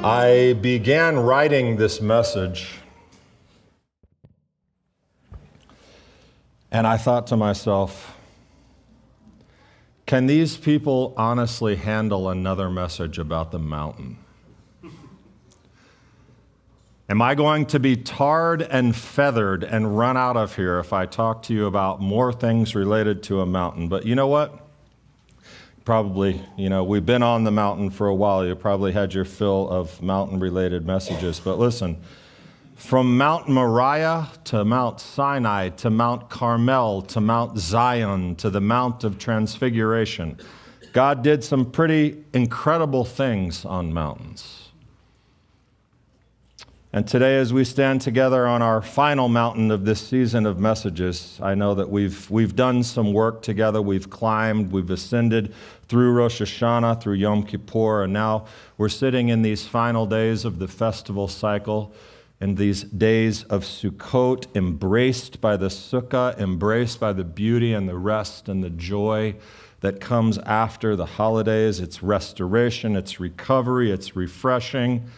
I began writing this message, and I thought to myself, can these people honestly handle another message about the mountain? Am I going to be tarred and feathered and run out of here if I talk to you about more things related to a mountain? But you know what? Probably, we've been on the mountain for a while. You probably had your fill of mountain-related messages. But listen, from Mount Moriah to Mount Sinai to Mount Carmel to Mount Zion to the Mount of Transfiguration, God did some pretty incredible things on mountains. And today, as we stand together on our final mountain of this season of messages, I know that we've done some work together. We've climbed, we've ascended through Rosh Hashanah, through Yom Kippur, and now we're sitting in these final days of the festival cycle, in these days of Sukkot, embraced by the Sukkah, embraced by the beauty and the rest and the joy that comes after the holidays. It's restoration, it's recovery, it's refreshing.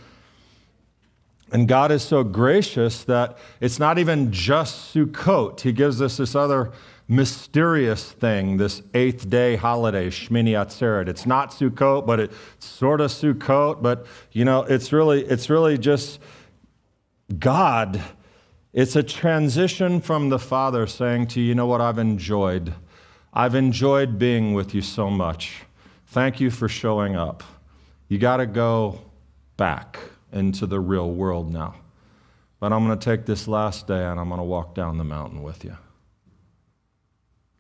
And God is so gracious that it's not even just Sukkot. He gives us this other mysterious thing, this 8th day holiday, Shmini Atzeret. It's not Sukkot, but it's sort of Sukkot. But, it's really just God. It's a transition from the Father saying to you, you know what, I've enjoyed being with you so much. Thank you for showing up. You got to go back into the real world now. But I'm going to take this last day and I'm going to walk down the mountain with you.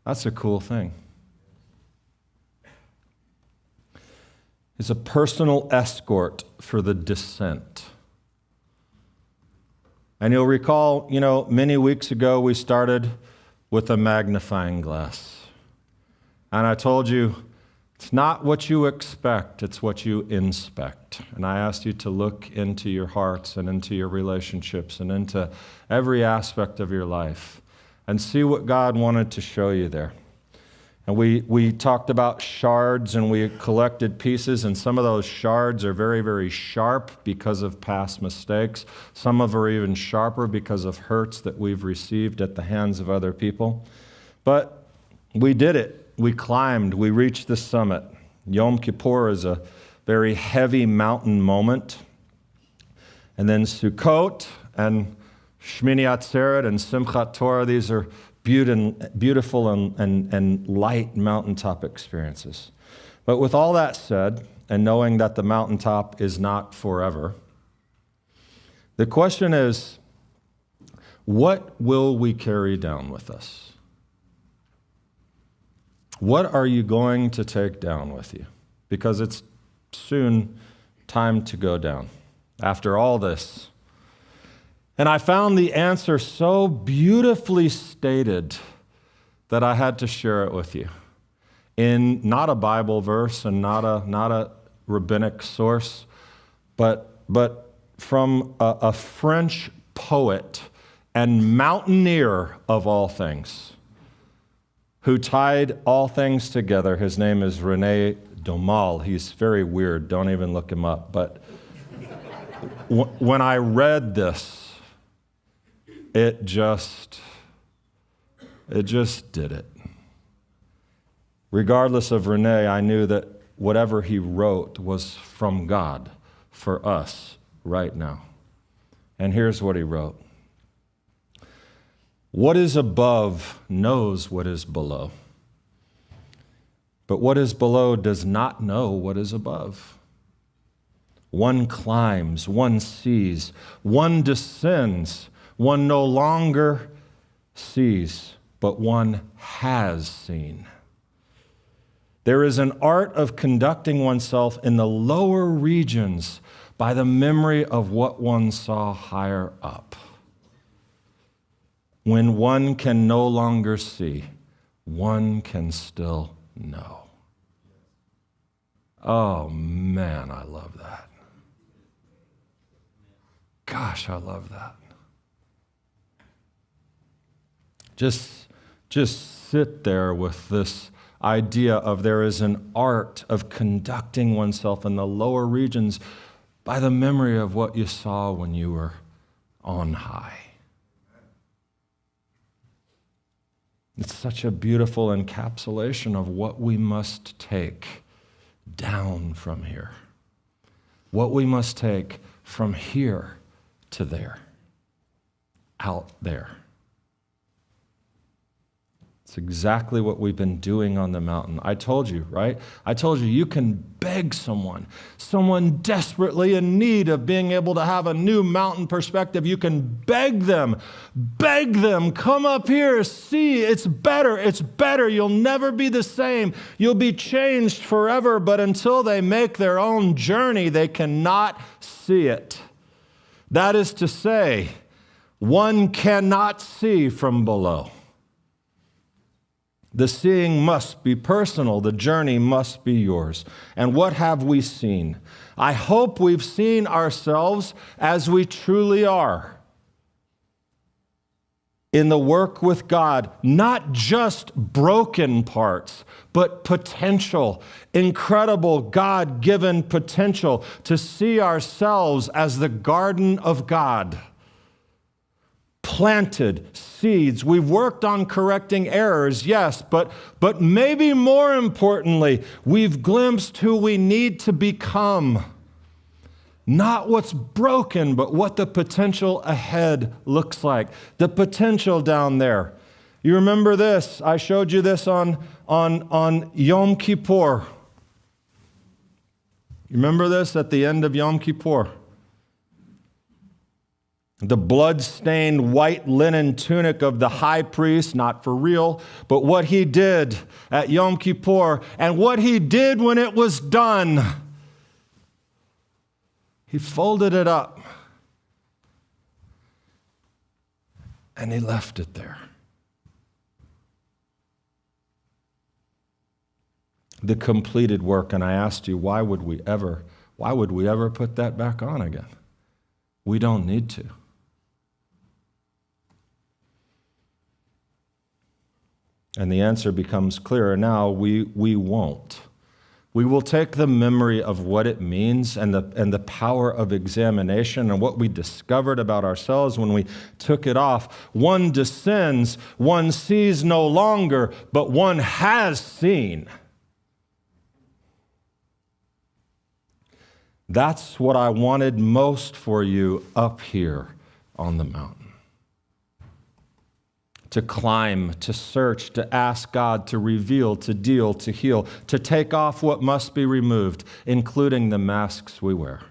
That's a cool thing. It's a personal escort for the descent. And you'll recall, many weeks ago we started with a magnifying glass. And I told you, it's not what you expect, it's what you inspect. And I asked you to look into your hearts and into your relationships and into every aspect of your life and see what God wanted to show you there. And we talked about shards and we collected pieces, and some of those shards are very, very sharp because of past mistakes. Some of them are even sharper because of hurts that we've received at the hands of other people. But we did it. We climbed, we reached the summit. Yom Kippur is a very heavy mountain moment. And then Sukkot and Shmini Atzeret and Simchat Torah, these are beautiful and light mountaintop experiences. But with all that said, and knowing that the mountaintop is not forever, the question is, what will we carry down with us? What are you going to take down with you? Because it's soon time to go down after all this. And I found the answer so beautifully stated that I had to share it with you. In not a Bible verse and not a rabbinic source, but from a French poet and mountaineer of all things, who tied all things together. His name is René Daumal. He's very weird. Don't even look him up. But when I read this, it just did it. Regardless of René, I knew that whatever he wrote was from God for us right now. And here's what he wrote. What is above knows what is below, but what is below does not know what is above. One climbs, one sees, one descends, one no longer sees, but one has seen. There is an art of conducting oneself in the lower regions by the memory of what one saw higher up. When one can no longer see, one can still know. Oh man, I love that. Gosh, I love that. Just sit there with this idea of there is an art of conducting oneself in the lower regions by the memory of what you saw when you were on high. It's such a beautiful encapsulation of what we must take down from here. What we must take from here to there, out there. It's exactly what we've been doing on the mountain. I told you, right? I told you, you can beg someone desperately in need of being able to have a new mountain perspective. You can beg them, come up here, see, it's better. You'll never be the same. You'll be changed forever, but until they make their own journey, they cannot see it. That is to say, one cannot see from below. The seeing must be personal. The journey must be yours. And what have we seen? I hope we've seen ourselves as we truly are in the work with God, not just broken parts, but potential, incredible God-given potential to see ourselves as the garden of God. Planted seeds. We've worked on correcting errors, yes, but maybe more importantly, we've glimpsed who we need to become. Not what's broken, but what the potential ahead looks like. The potential down there. You remember this? I showed you this on Yom Kippur. You remember this at the end of Yom Kippur? The blood-stained white linen tunic of the high priest, not for real, but what he did at Yom Kippur and what he did when it was done. He folded it up and he left it there. The completed work, and I asked you, why would we ever put that back on again? We don't need to. And the answer becomes clearer now, we won't. We will take the memory of what it means and the power of examination and what we discovered about ourselves when we took it off. One descends, one sees no longer, but one has seen. That's what I wanted most for you up here on the mountain. To climb, to search, to ask God to reveal, to deal, to heal, to take off what must be removed, including the masks we wear.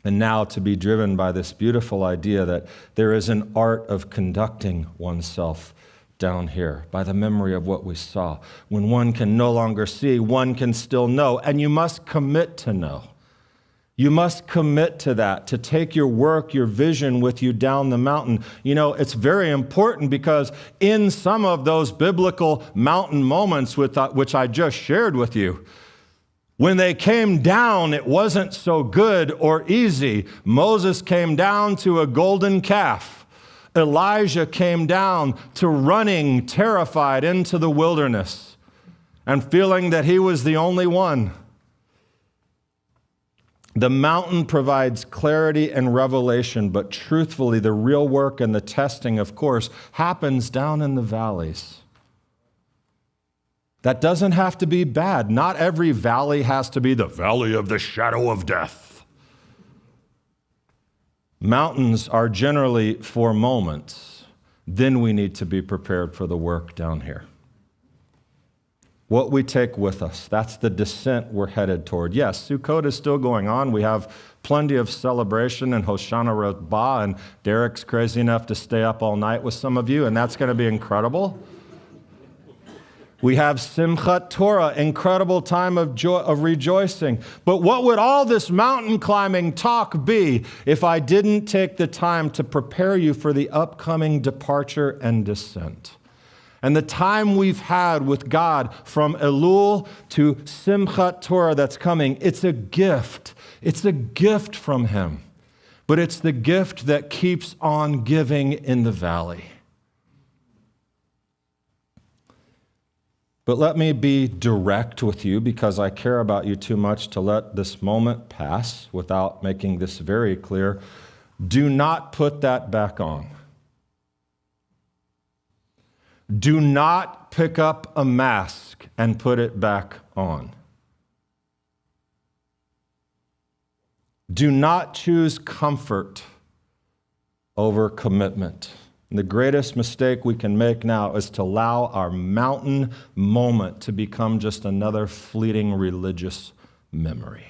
And now to be driven by this beautiful idea that there is an art of conducting oneself down here by the memory of what we saw. When one can no longer see, one can still know, and you must commit to know. You must commit to that, to take your work, your vision with you down the mountain. You know, it's very important because in some of those biblical mountain moments which I just shared with you, when they came down, it wasn't so good or easy. Moses came down to a golden calf. Elijah came down to running terrified into the wilderness and feeling that he was the only one. The mountain provides clarity and revelation, but truthfully, the real work and the testing, of course, happens down in the valleys. That doesn't have to be bad. Not every valley has to be the valley of the shadow of death. Mountains are generally for moments. Then we need to be prepared for the work down here. What we take with us, that's the descent we're headed toward. Yes, Sukkot is still going on. We have plenty of celebration and Hoshana Rabbah, and Derek's crazy enough to stay up all night with some of you, and that's going to be incredible. We have Simchat Torah, incredible time of joy, of rejoicing. But what would all this mountain climbing talk be if I didn't take the time to prepare you for the upcoming departure and descent? And the time we've had with God from Elul to Simchat Torah that's coming, it's a gift. It's a gift from Him. But it's the gift that keeps on giving in the valley. But let me be direct with you because I care about you too much to let this moment pass without making this very clear. Do not put that back on. Do not pick up a mask and put it back on. Do not choose comfort over commitment. And the greatest mistake we can make now is to allow our mountain moment to become just another fleeting religious memory.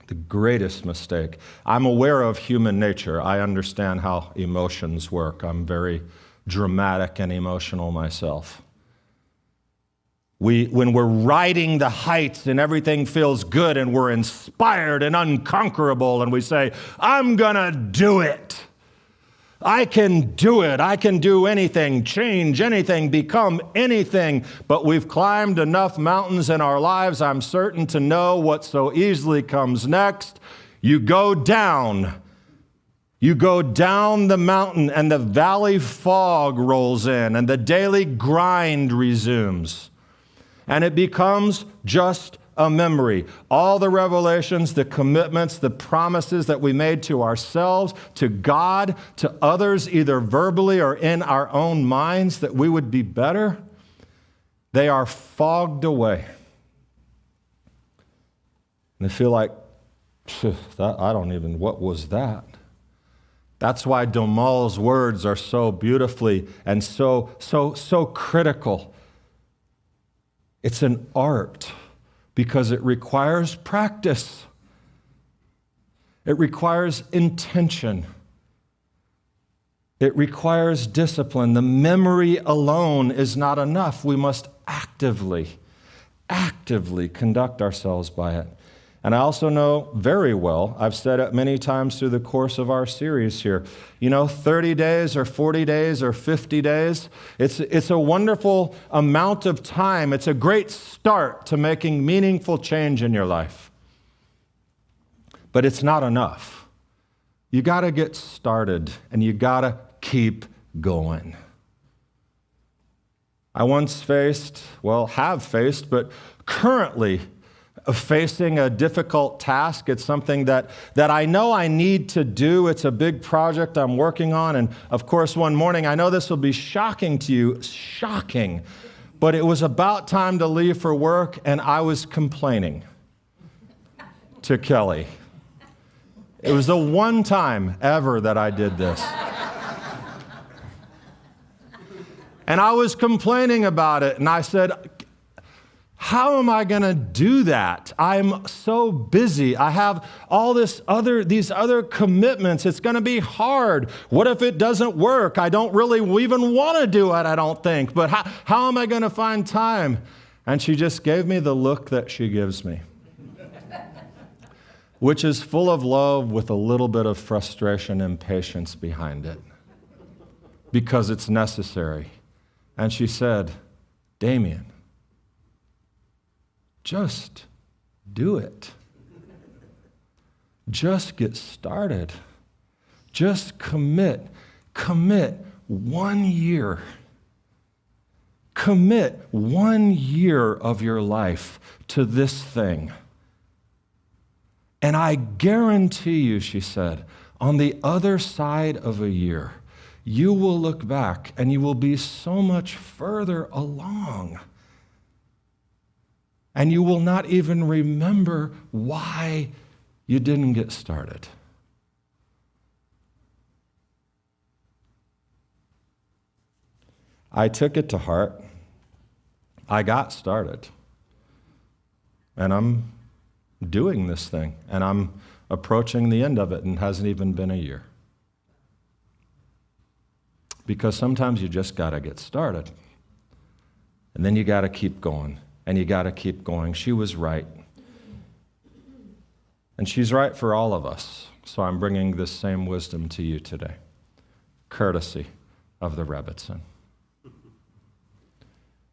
The greatest mistake. I'm aware of human nature. I understand how emotions work. I'm very dramatic and emotional myself. When we're riding the heights and everything feels good and we're inspired and unconquerable and we say, I'm gonna do it. I can do it. I can do anything, change anything, become anything. But we've climbed enough mountains in our lives, I'm certain to know what so easily comes next. You go down. You go down the mountain and the valley fog rolls in and the daily grind resumes. And it becomes just a memory. All the revelations, the commitments, the promises that we made to ourselves, to God, to others, either verbally or in our own minds, that we would be better, they are fogged away. And they feel like, what was that? That's why Domal's words are so beautifully and so critical. It's an art because it requires practice. It requires intention. It requires discipline. The memory alone is not enough. We must actively conduct ourselves by it. And I also know very well, I've said it many times through the course of our series here, 30 days or 40 days or 50 days, it's a wonderful amount of time. It's a great start to making meaningful change in your life. But it's not enough. You got to get started and you got to keep going. I once have faced, but currently facing a difficult task. It's something that I know I need to do. It's a big project I'm working on. And of course, one morning, I know this will be shocking to you, but it was about time to leave for work, and I was complaining to Kelly. It was the one time ever that I did this. And I was complaining about it, and I said, how am I going to do that? I'm so busy. I have all these other commitments. It's going to be hard. What if it doesn't work? I don't really even want to do it, I don't think. But how am I going to find time? And she just gave me the look that she gives me, which is full of love with a little bit of frustration and patience behind it, because it's necessary. And she said, Damian, just do it. Just get started. Just commit. Commit 1 year. Commit 1 year of your life to this thing. And I guarantee you, she said, on the other side of a year, you will look back and you will be so much further along. And you will not even remember why you didn't get started. I took it to heart. I got started. And I'm doing this thing. And I'm approaching the end of it, and it hasn't even been a year. Because sometimes you just got to get started. And then you got to keep going. And you got to keep going. She was right. And she's right for all of us. So I'm bringing this same wisdom to you today. Courtesy of the Rebbitzin.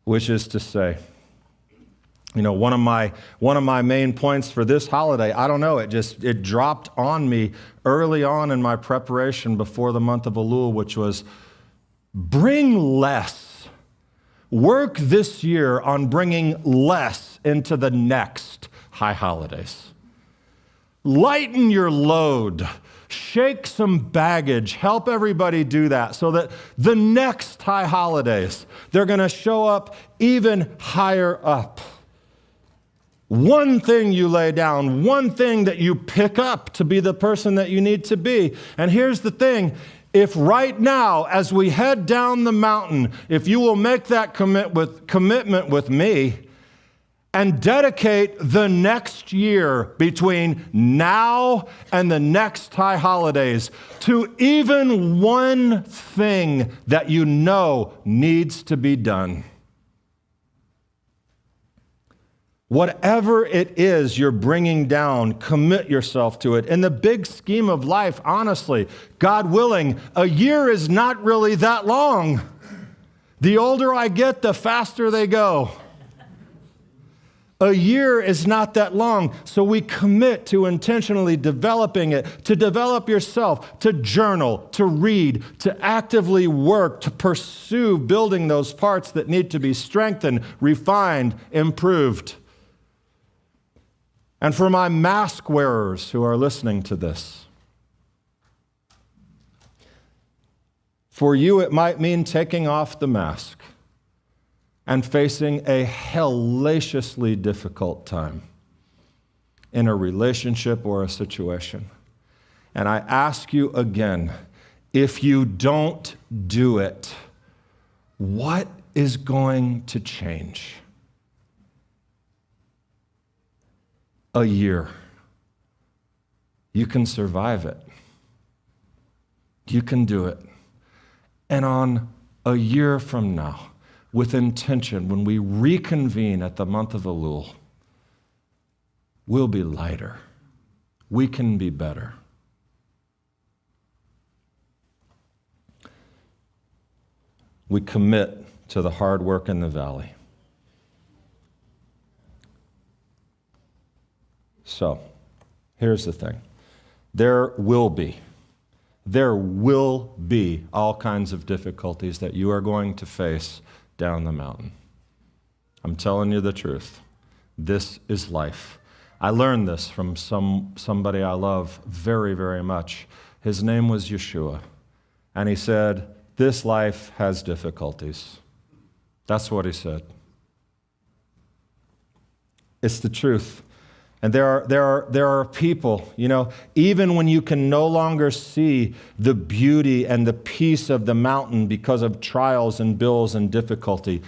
Which is to say, one of my main points for this holiday, I don't know, it dropped on me early on in my preparation before the month of Elul, which was bring less Work this year on bringing less into the next high holidays. Lighten your load. Shake some baggage. Help everybody do that so that the next high holidays, they're going to show up even higher up. One thing you lay down, one thing that you pick up to be the person that you need to be. And here's the thing. If right now, as we head down the mountain, if you will make that commitment with me and dedicate the next year between now and the next high holidays to even one thing that you know needs to be done. Whatever it is you're bringing down, commit yourself to it. In the big scheme of life, honestly, God willing, a year is not really that long. The older I get, the faster they go. A year is not that long, so we commit to intentionally developing it, to develop yourself, to journal, to read, to actively work, to pursue building those parts that need to be strengthened, refined, improved. And for my mask wearers who are listening to this, for you it might mean taking off the mask and facing a hellaciously difficult time in a relationship or a situation. And I ask you again, if you don't do it, what is going to change? A year. You can survive it. You can do it. And on a year from now, with intention, when we reconvene at the month of Elul, we'll be lighter. We can be better. We commit to the hard work in the valley. So, here's the thing. There will be all kinds of difficulties that you are going to face down the mountain. I'm telling you the truth. This is life. I learned this from somebody I love very, very much. His name was Yeshua. And he said, this life has difficulties. That's what he said. It's the truth. And there are people, even when you can no longer see the beauty and the peace of the mountain because of trials and bills and difficulty,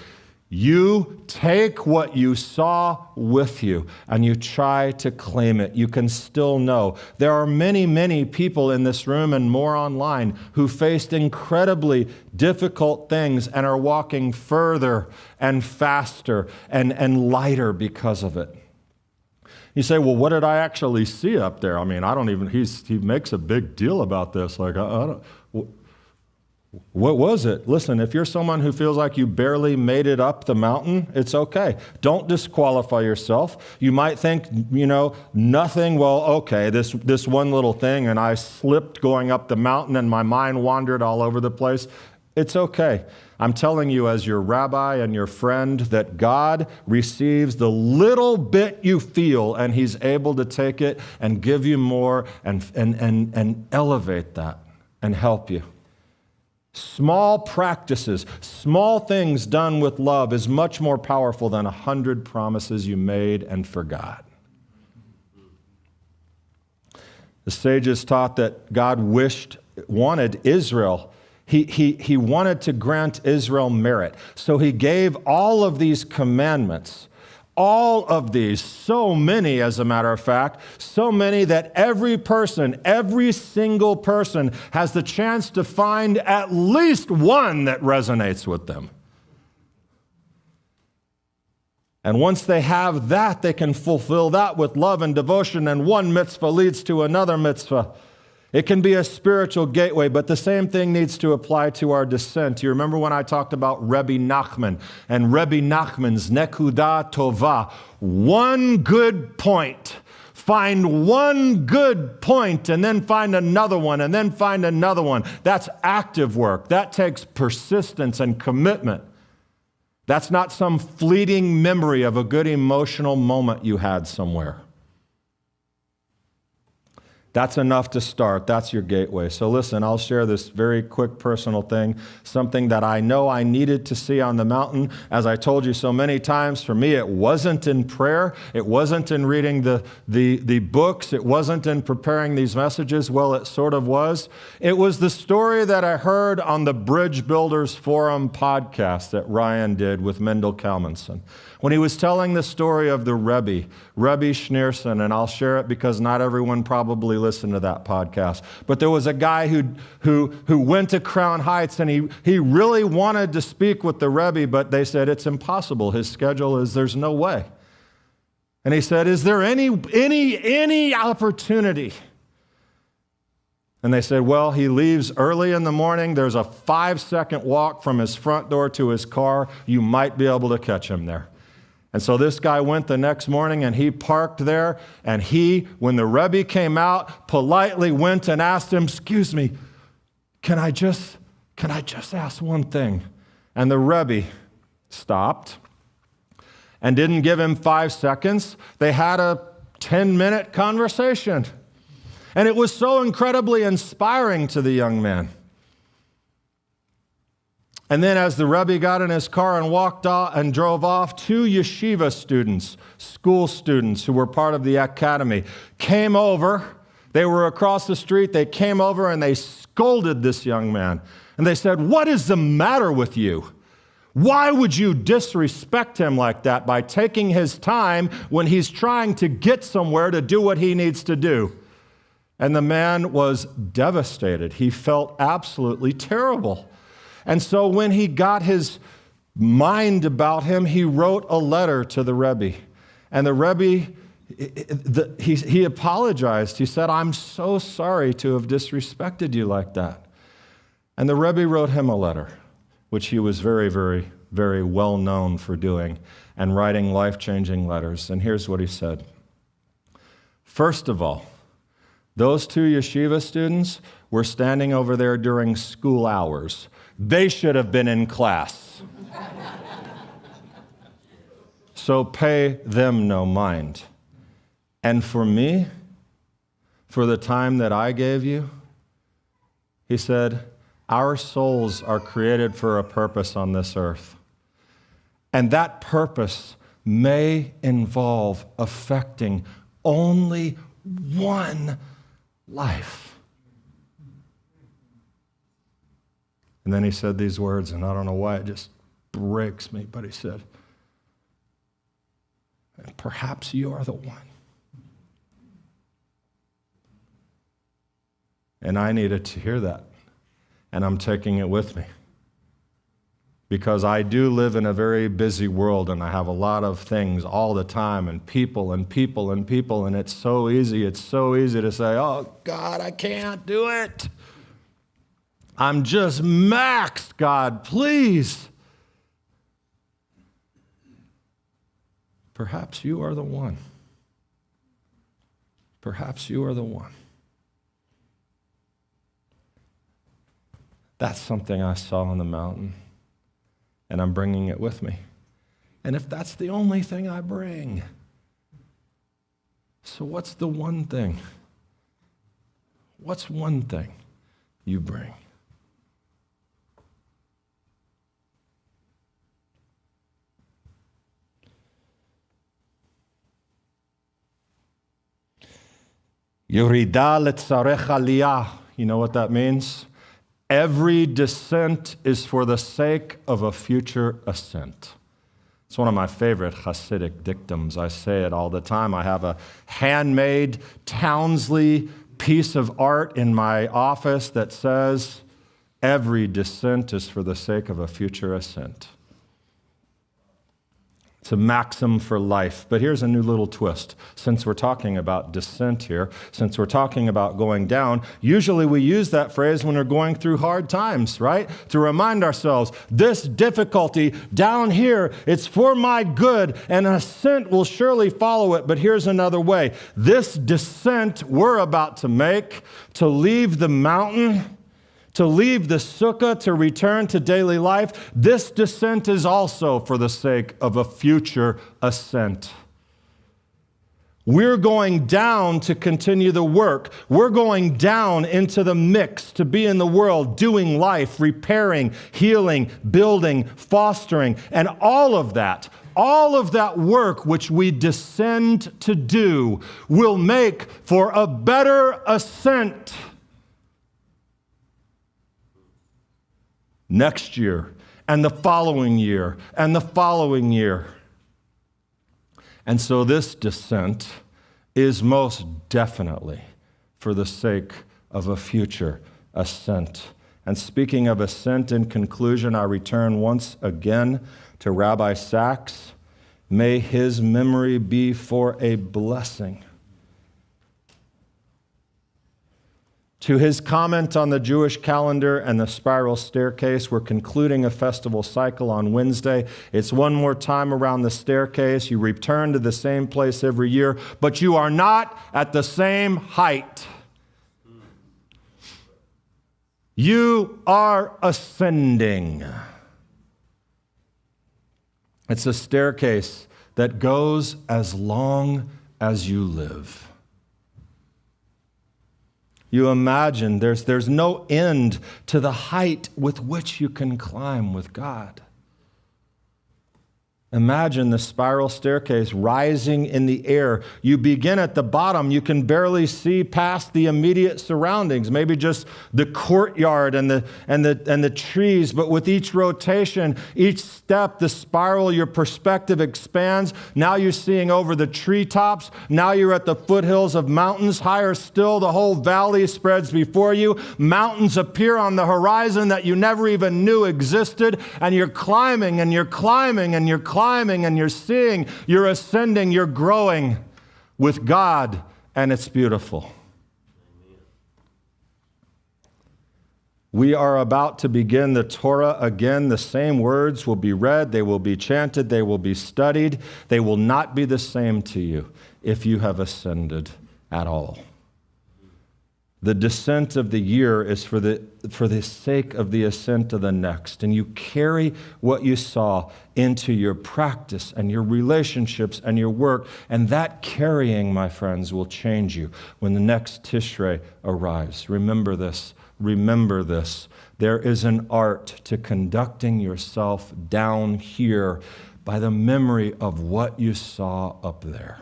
you take what you saw with you and you try to claim it. You can still know. There are many, many people in this room and more online who faced incredibly difficult things and are walking further and faster and lighter because of it. You say, well, what did I actually see up there? I mean, he makes a big deal about this. Like, what was it? Listen, if you're someone who feels like you barely made it up the mountain, it's okay. Don't disqualify yourself. You might think, nothing, well, okay, this one little thing, and I slipped going up the mountain and my mind wandered all over the place. It's okay. I'm telling you as your rabbi and your friend that God receives the little bit you feel and he's able to take it and give you more and elevate that and help you. Small practices, small things done with love is much more powerful than 100 promises you made and forgot. The sages taught that God wanted Israel. He wanted to grant Israel merit. So he gave all of these commandments, all of these, so many as a matter of fact, so many that every single person has the chance to find at least one that resonates with them. And once they have that, they can fulfill that with love and devotion, and one mitzvah leads to another mitzvah. It can be a spiritual gateway, but the same thing needs to apply to our descent. You remember when I talked about Rabbi Nachman and Rabbi Nachman's Nekuda Tova, one good point. Find one good point and then find another one and then find another one. That's active work. That takes persistence and commitment. That's not some fleeting memory of a good emotional moment you had somewhere. That's enough to start. That's your gateway. So listen, I'll share this very quick personal thing, something that I know I needed to see on the mountain. As I told you so many times, for me, it wasn't in prayer. It wasn't in reading the books. It wasn't in preparing these messages. Well, it sort of was. It was the story that I heard on the Bridge Builders Forum podcast that Ryan did with Mendel Kalmanson. When he was telling the story of the Rebbe 𝐟𝐸𝐵, and I'll share it because not everyone probably listened to that podcast, but there was a guy who went to Crown Heights, and he really wanted to speak with the Rebbe, but they said it's impossible. His schedule is, there's no way. And he said, is there any opportunity? And they said, well, he leaves early in the morning. There's a 5-second walk from his front door to his car. You might be able to catch him there. And so this guy went the next morning, and he parked there, and when the Rebbe came out, politely went and asked him, excuse me, can I just ask one thing? And the Rebbe stopped and didn't give him 5 seconds. They had a 10-minute conversation. And it was so incredibly inspiring to the young man. And then as the Rebbe got in his car and walked off and drove off, 2 yeshiva students, school students who were part of the academy, came over. They were across the street. They came over and they scolded this young man. And they said, what is the matter with you? Why would you disrespect him like that by taking his time when he's trying to get somewhere to do what he needs to do? And the man was devastated. He felt absolutely terrible. And so when he got his mind about him, he wrote a letter to the Rebbe. And the Rebbe, he apologized. He said, I'm so sorry to have disrespected you like that. And the Rebbe wrote him a letter, which he was very, very, very well known for doing and writing life-changing letters. And here's what he said. First of all, those 2 yeshiva students were standing over there during school hours. They should have been in class. So pay them no mind. And for me, for the time that I gave you, he said, our souls are created for a purpose on this earth. And that purpose may involve affecting only one life. And then he said these words, and I don't know why it just breaks me, but he said, perhaps you are the one. And I needed to hear that, and I'm taking it with me. Because I do live in a very busy world, and I have a lot of things all the time, and people, and people, and people, and it's so easy to say, oh, God, I can't do it. I'm just maxed, God, please. Perhaps you are the one. Perhaps you are the one. That's something I saw on the mountain, and I'm bringing it with me. And if that's the only thing I bring, so what's the one thing? What's one thing you bring? 𝐸𝐮𝐫𝐿 𝐿𝑒 𝐼𝐿𝑖𝑎. You know what that means? Every descent is for the sake of a future ascent. It's one of my favorite Hasidic dictums. I say it all the time. I have a handmade Townsley piece of art in my office that says, every descent is for the sake of a future ascent. It's a maxim for life. But here's a new little twist. Since we're talking about descent here, since we're talking about going down, usually we use that phrase when we're going through hard times, right? To remind ourselves, this difficulty down here, it's for my good, and ascent will surely follow it. But here's another way. This descent we're about to make, to leave the mountain, to leave the sukkah, to return to daily life. This descent is also for the sake of a future ascent. We're going down to continue the work. We're going down into the mix to be in the world, doing life, repairing, healing, building, fostering, and all of that work which we descend to do will make for a better ascent next year, and the following year, and the following year. And so this descent is most definitely for the sake of a future ascent. And speaking of ascent, in conclusion, I return once again to Rabbi Sachs. May his memory be for a blessing. To his comment on the Jewish calendar and the spiral staircase, we're concluding a festival cycle on Wednesday. It's one more time around the staircase. You return to the same place every year, but you are not at the same height. You are ascending. It's a staircase that goes as long as you live. You imagine there's no end to the height with which you can climb with God. Imagine the spiral staircase rising in the air. You begin at the bottom. You can barely see past the immediate surroundings, maybe just the courtyard and the trees. But with each rotation, each step, the spiral, your perspective expands. Now you're seeing over the treetops. Now you're at the foothills of mountains. Higher still, the whole valley spreads before you. Mountains appear on the horizon that you never even knew existed. And you're climbing and you're climbing and you're climbing and you're seeing, you're ascending, you're growing with God, and it's beautiful. We are about to begin the Torah again. The same words will be read, they will be chanted, they will be studied. They will not be the same to you if you have ascended at all. The descent of the year is for the sake of the ascent of the next. And you carry what you saw into your practice and your relationships and your work. And that carrying, my friends, will change you when the next Tishrei arrives. Remember this. Remember this. There is an art to conducting yourself down here by the memory of what you saw up there.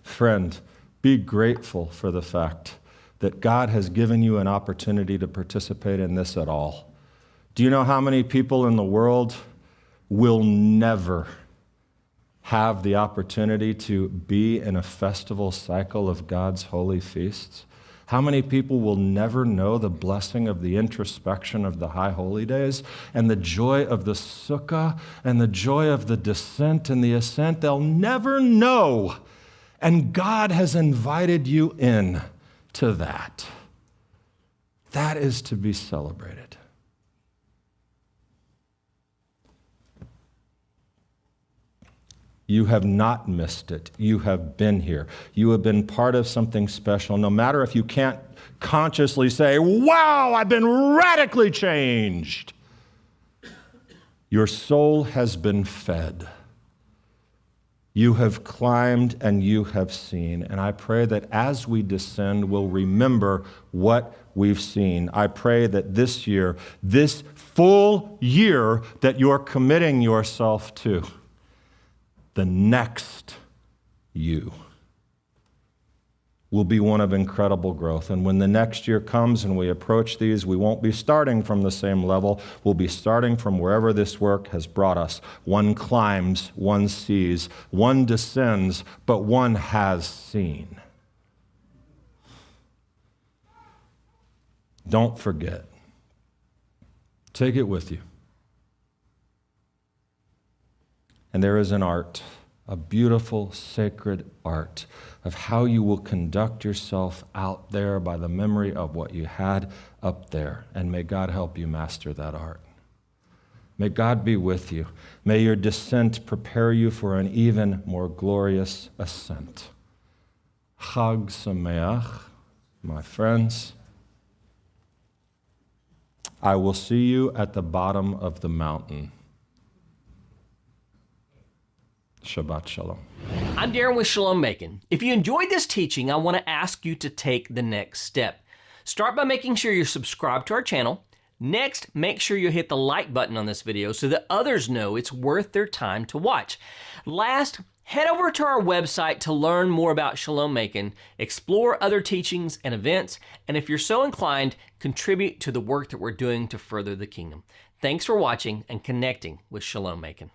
Friend, be grateful for the fact that God has given you an opportunity to participate in this at all. Do you know how many people in the world will never have the opportunity to be in a festival cycle of God's holy feasts? How many people will never know the blessing of the introspection of the high holy days and the joy of the sukkah and the joy of the descent and the ascent? They'll never know. And God has invited you in to that. That is to be celebrated. You have not missed it. You have been here. You have been part of something special. No matter if you can't consciously say, wow, I've been radically changed. Your soul has been fed. You have climbed and you have seen. And I pray that as we descend, we'll remember what we've seen. I pray that this year, this full year that you're committing yourself to, the next you will be one of incredible growth. And when the next year comes and we approach these, we won't be starting from the same level. We'll be starting from wherever this work has brought us. One climbs, one sees, one descends, but one has seen. Don't forget. Take it with you. And there is an art, a beautiful, sacred art of how you will conduct yourself out there by the memory of what you had up there. And may God help you master that art. May God be with you. May your descent prepare you for an even more glorious ascent. Chag Sameach, my friends, I will see you at the bottom of the mountain. Shabbat Shalom. I'm Darren with Shalom Macon. If you enjoyed this teaching, I want to ask you to take the next step. Start by making sure you're subscribed to our channel. Next, make sure you hit the like button on this video so that others know it's worth their time to watch. Last, head over to our website to learn more about Shalom Macon, explore other teachings and events, and if you're so inclined, contribute to the work that we're doing to further the kingdom. Thanks for watching and connecting with Shalom Macon.